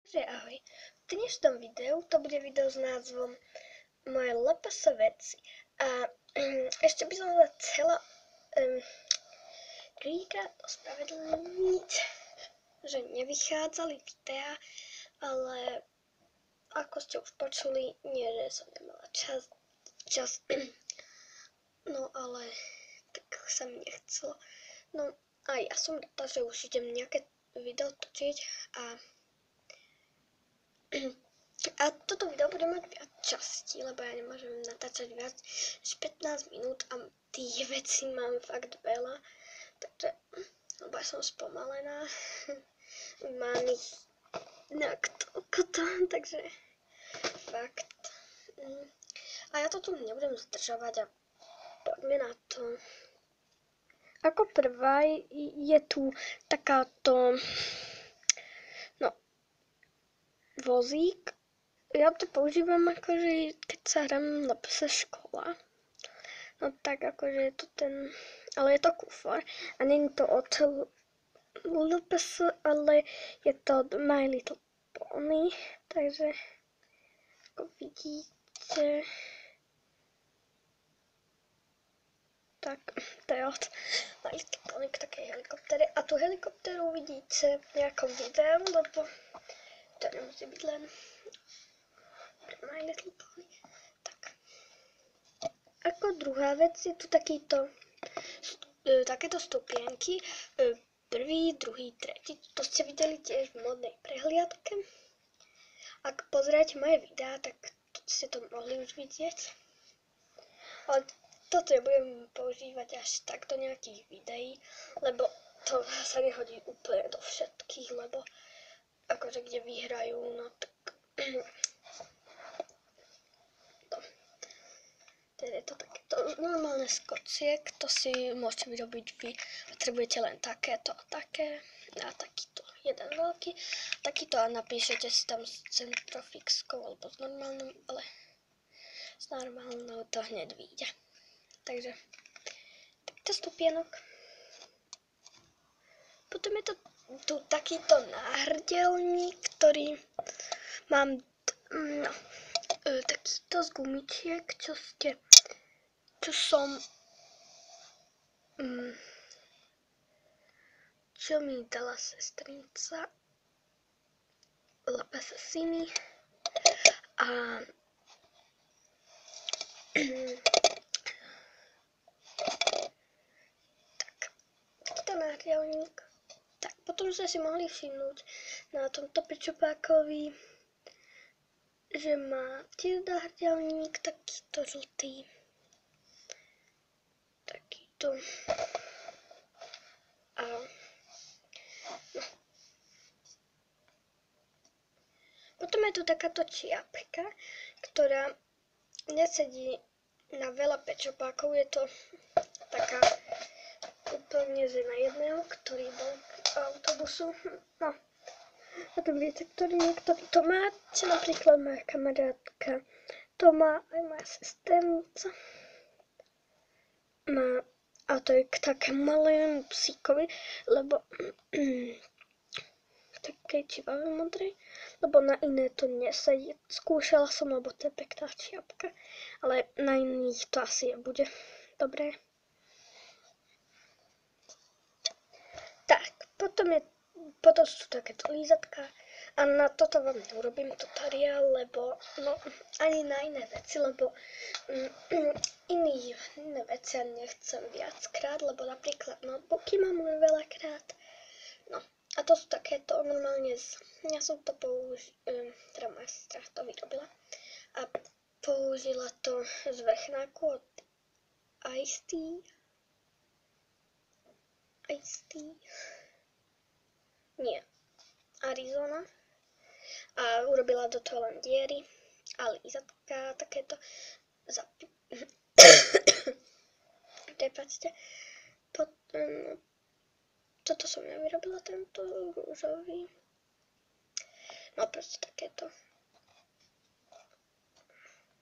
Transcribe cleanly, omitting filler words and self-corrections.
Takže ahoj, v dnešnom videu to bude video s názvom Moje LPS veci. A ešte by som sa chcela prvýkrát ospravedlniť, že nevychádzali videá, ale ako ste už počuli, nie že som nemala čas, no ale tak sa mi nechcelo. No a ja som rada, že už idem nejaké video točiť a toto video bude mať viac častí, lebo ja nemôžem natáčať viac než 15 minút a tých vecí mám fakt veľa. Takže, lebo ja som spomalená, mám ich nejak toľko to, takže fakt. A ja to tu nebudem zdržovať a poďme na to. Ako prvá je tu takáto, vozík. Ja to používam akože keď sa hrám na PS škola. No tak akože je to ale je to kufor. A nie je to od LPS, ale je to od My Little Pony. Takže ako vidíte, tak to je od My Little Pony k takej helikoptere. A tú helikopteru vidíte v nejakom videu, lebo to nemusí byť len pre My Little Pony. Tak. Ako druhá vec je tu takéto stupienky. Prvý, druhý, tretí. To ste videli tiež v modnej prehliadke. Ak pozriete moje videá, tak ste to mohli už vidieť. Ale toto nebudem používať až tak do nejakých videí, lebo to sa nehodí úplne do všetkých, lebo akože kde vyhrajú, no tak teda je to takéto normálne skociek, to si môžete vyrobiť vy, potrebujete len takéto a také a takýto jeden veľký, takýto a napíšete si tam s centrofixkou alebo s normálnou, ale s normálnou to hneď vyjde. Takže takýto stupienok. Potom je to tu takýto náhrdelník, ktorý mám takýto z gumičiek, čo mi dala sestrinca LPS Siny a takýto náhrdelník. Tak, potom ste si mohli všimnúť na tomto pečopákovi, že má tiež náhrdelník takýto žltý. Takýto. A no. Potom je tu takáto čiapka, ktorá nesedí na veľa pečopákov. Je to taká úplne že na jedného, ktorý bol k autobusu. No. A to viete, niektorý to má, čo napríklad moja kamarátka, to má aj moja sesternica. Má, a to je k takému malému psíkovi, lebo k takej čivavej modrej, lebo na iné to nesedí. Skúšala som, lebo to je pekná čiapka, ale na iných to asi nebude dobré. Tak, potom sú takéto lízatka a na toto vám neurobím tutoriál, lebo ani na iné veci, lebo iné veci ja nechcem viackrát, lebo napríklad notebooky mám len veľakrát. No a to sú takéto normálne, ja som to teda moja sestra to vyrobila a použila to z vrchnáku od Ice-T. Nie, Arizona. A urobila do toho len diery a lízatka takéto prepáčte. Toto som nevyrobila, tento rúžový. No proste takéto.